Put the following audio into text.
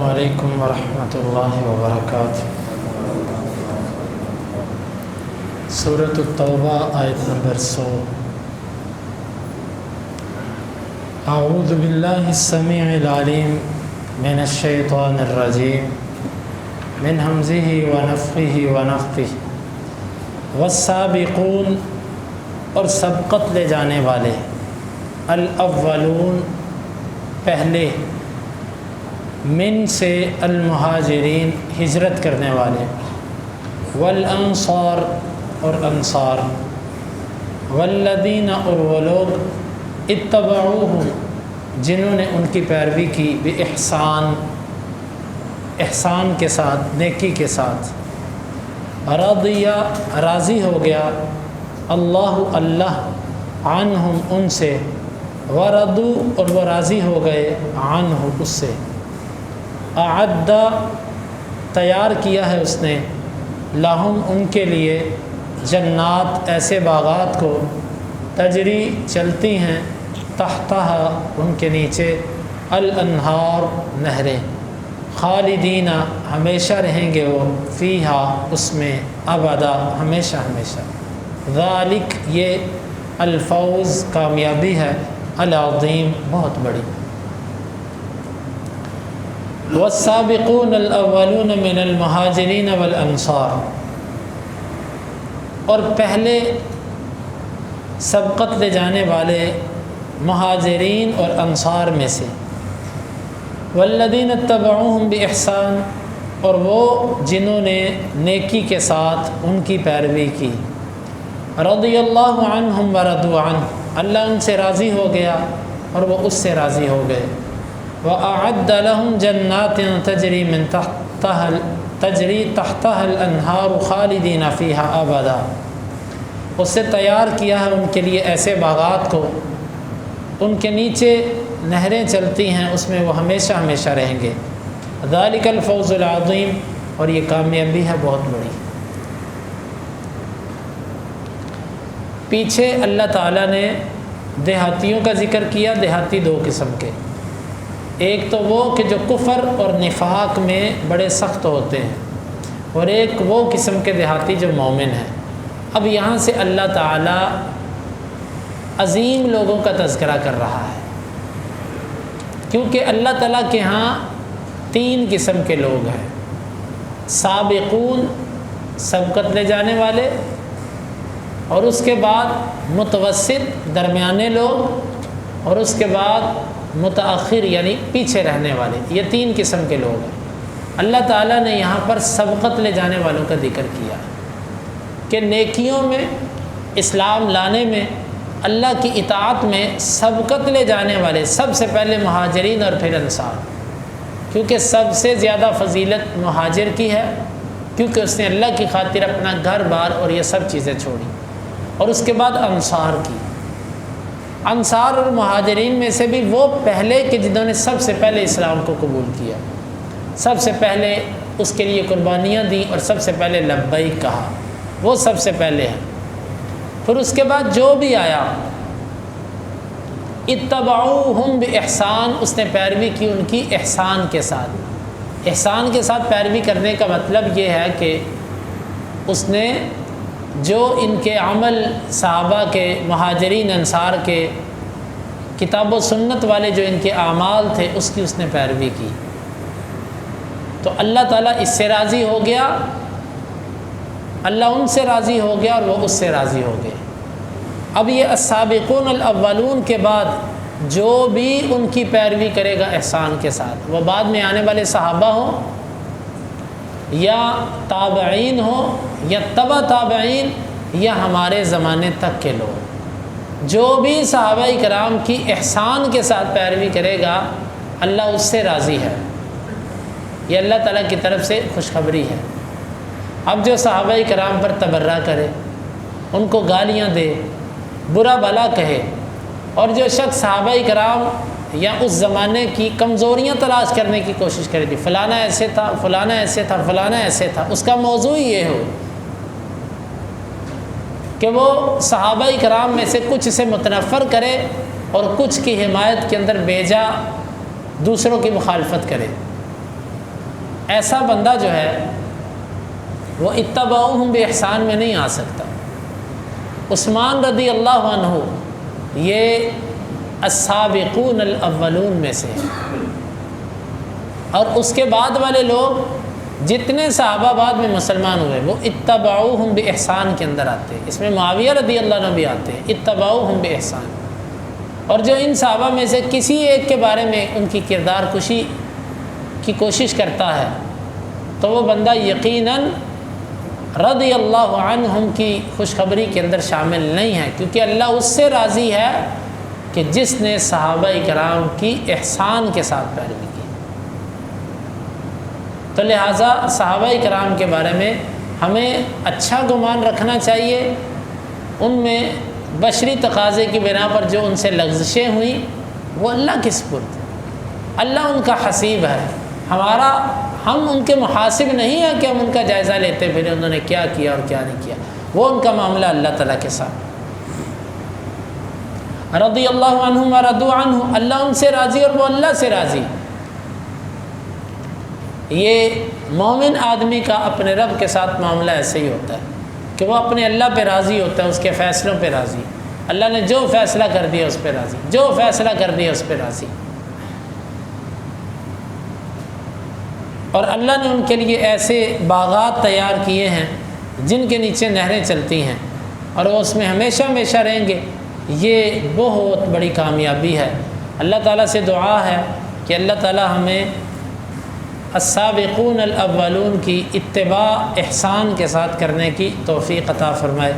وعلیکم ورحمۃ اللہ وبرکاتہ۔ سورۃ التوبہ آیت نمبر 100۔ اعوذ باللہ السمیع العلیم من الشیطان الرجیم من ہمزہ ونفخہ ونفثہ۔ والسابقون، اور سبقت لے جانے والے، الاولون پہلے، من سے المہاجرین ہجرت کرنے والے، والانصار اور انصار، والذین اور وہ لوگ، اتبعوہم جنہوں نے ان کی پیروی کی، باحسان احسان کے ساتھ، نیکی کے ساتھ، رضی راضی ہو گیا، اللہ عنہم ان سے، ورضوا اور وہ راضی ہو گئے، عنہ اس سے، اعد تیار کیا ہے اس نے، لہم ان کے لیے، جنات ایسے باغات کو، تجری چلتی ہیں، تحتہا ان کے نیچے، الانہار نہریں، خالدین ہمیشہ رہیں گے وہ، فیہا اس میں، ابدا ہمیشہ ہمیشہ، ذالک یہ الفوز کامیابی ہے، العظیم بہت بڑی۔ والسابقون الاولون من المہاجرین والانصار، اور پہلے سبقت لے جانے والے مہاجرین اور انصار میں سے، والذین اتبعوہم باحسان، اور وہ جنہوں نے نیکی کے ساتھ ان کی پیروی کی، رضی اللہ عنہم ورضوا عنہ، اللہ ان سے راضی ہو گیا اور وہ اس سے راضی ہو گئے، وَأَعَدَّ لَهُمْ جَنَّاتٍ تَجْرِي تَحْتَهَا الْأَنْهَارُ خَالِدِينَ فِيهَا أَبَدًا، اس سے تیار کیا ہے ان کے لیے ایسے باغات کو، ان کے نیچے نہریں چلتی ہیں، اس میں وہ ہمیشہ ہمیشہ رہیں گے، ذَلِكَ الْفَوْزُ الْعَظِيمُ، اور یہ کامیابی ہے بہت بڑی۔ پیچھے اللہ تعالیٰ نے دیہاتیوں کا ذکر کیا، دیہاتی دو قسم کے، ایک تو وہ کہ جو کفر اور نفاق میں بڑے سخت ہوتے ہیں، اور ایک وہ قسم کے دیہاتی جو مومن ہیں۔ اب یہاں سے اللہ تعالیٰ عظیم لوگوں کا تذکرہ کر رہا ہے، کیونکہ اللہ تعالیٰ کے ہاں 3 قسم کے لوگ ہیں، سابقون سبقت لے جانے والے، اور اس کے بعد متوسط درمیانے لوگ، اور اس کے بعد متاخر یعنی پیچھے رہنے والے، یہ 3 قسم کے لوگ ہیں۔ اللہ تعالیٰ نے یہاں پر سبقت لے جانے والوں کا ذکر کیا کہ نیکیوں میں، اسلام لانے میں، اللہ کی اطاعت میں سبقت لے جانے والے سب سے پہلے مہاجرین اور پھر انصار، کیونکہ سب سے زیادہ فضیلت مہاجر کی ہے، کیونکہ اس نے اللہ کی خاطر اپنا گھر بار اور یہ سب چیزیں چھوڑی، اور اس کے بعد انصار کی۔ انصار اور مہاجرین میں سے بھی وہ پہلے کہ جنہوں نے سب سے پہلے اسلام کو قبول کیا، سب سے پہلے اس کے لیے قربانیاں دیں اور سب سے پہلے لبیک کہا، وہ سب سے پہلے ہیں۔ پھر اس کے بعد جو بھی آیا، اتبعوہم باحسان، اس نے پیروی کی ان کی احسان کے ساتھ۔ احسان کے ساتھ پیروی کرنے کا مطلب یہ ہے کہ اس نے جو ان کے عمل صحابہ کے، مہاجرین انصار کے، کتاب و سنت والے جو ان کے اعمال تھے، اس کی اس نے پیروی کی، تو اللہ تعالیٰ اس سے راضی ہو گیا، اللہ ان سے راضی ہو گیا اور وہ اس سے راضی ہو گئے۔ اب یہ السابقون الاولون کے بعد جو بھی ان کی پیروی کرے گا احسان کے ساتھ، وہ بعد میں آنے والے صحابہ ہوں یا تابعین ہوں یا تبع تابعین یا ہمارے زمانے تک کے لوگ، جو بھی صحابہ کرام کی احسان کے ساتھ پیروی کرے گا، اللہ اس سے راضی ہے، یہ اللہ تعالیٰ کی طرف سے خوشخبری ہے۔ اب جو صحابہ کرام پر تبرہ کرے، ان کو گالیاں دے، برا بھلا کہے، اور جو شخص صحابہ کرام یا اس زمانے کی کمزوریاں تلاش کرنے کی کوشش کرے تھی، فلانا ایسے تھا، فلانا ایسے تھا، فلانا ایسے تھا، اس کا موضوع یہ ہو کہ وہ صحابہ کرام میں سے کچھ سے متنفر کرے اور کچھ کی حمایت کے اندر بیجا دوسروں کی مخالفت کرے، ایسا بندہ جو ہے وہ اتبعوہم بإحسان میں نہیں آ سکتا۔ عثمان رضی اللہ عنہ یہ السابقون الاولون میں سے ہیں، اور اس کے بعد والے لوگ جتنے صحابہ بعد میں مسلمان ہوئے وہ اتبعوہم بإحسان کے اندر آتے ہیں۔ اس میں معاویہ رضی اللہ عنہ بھی آتے ہیں، اتبعوہم بإحسان۔ اور جو ان صحابہ میں سے کسی ایک کے بارے میں ان کی کردار کشی کی کوشش کرتا ہے تو وہ بندہ یقیناً رضی اللہ عنہم کی خوشخبری کے اندر شامل نہیں ہے، کیونکہ اللہ اس سے راضی ہے کہ جس نے صحابہ کرام کی احسان کے ساتھ پیروی کی۔ تو لہٰذا صحابہ کرام کے بارے میں ہمیں اچھا گمان رکھنا چاہیے۔ ان میں بشری تقاضے کی بنا پر جو ان سے لغزشیں ہوئیں وہ اللہ کے سپرد، اللہ ان کا حسیب ہے۔ ہم ان کے محاسب نہیں ہیں کہ ہم ان کا جائزہ لیتے پھر انہوں نے کیا کیا اور کیا نہیں کیا، وہ ان کا معاملہ اللہ تعالیٰ کے ساتھ۔ رضی اللہ عنہم ورضوا عنہ، اللہ ان سے راضی اور وہ اللہ سے راضی۔ یہ مومن آدمی کا اپنے رب کے ساتھ معاملہ ایسے ہی ہوتا ہے کہ وہ اپنے اللہ پہ راضی ہوتا ہے، اس کے فیصلوں پہ راضی۔ اللہ نے جو فیصلہ کر دیا اس پہ راضی، جو فیصلہ کر دیا اس پہ راضی۔ اور اللہ نے ان کے لیے ایسے باغات تیار کیے ہیں جن کے نیچے نہریں چلتی ہیں اور وہ اس میں ہمیشہ ہمیشہ رہیں گے۔ یہ بہت بڑی کامیابی ہے۔ اللہ تعالیٰ سے دعا ہے کہ اللہ تعالیٰ ہمیں السابقون الاولون کی اتباع احسان کے ساتھ کرنے کی توفیق عطا فرمائے۔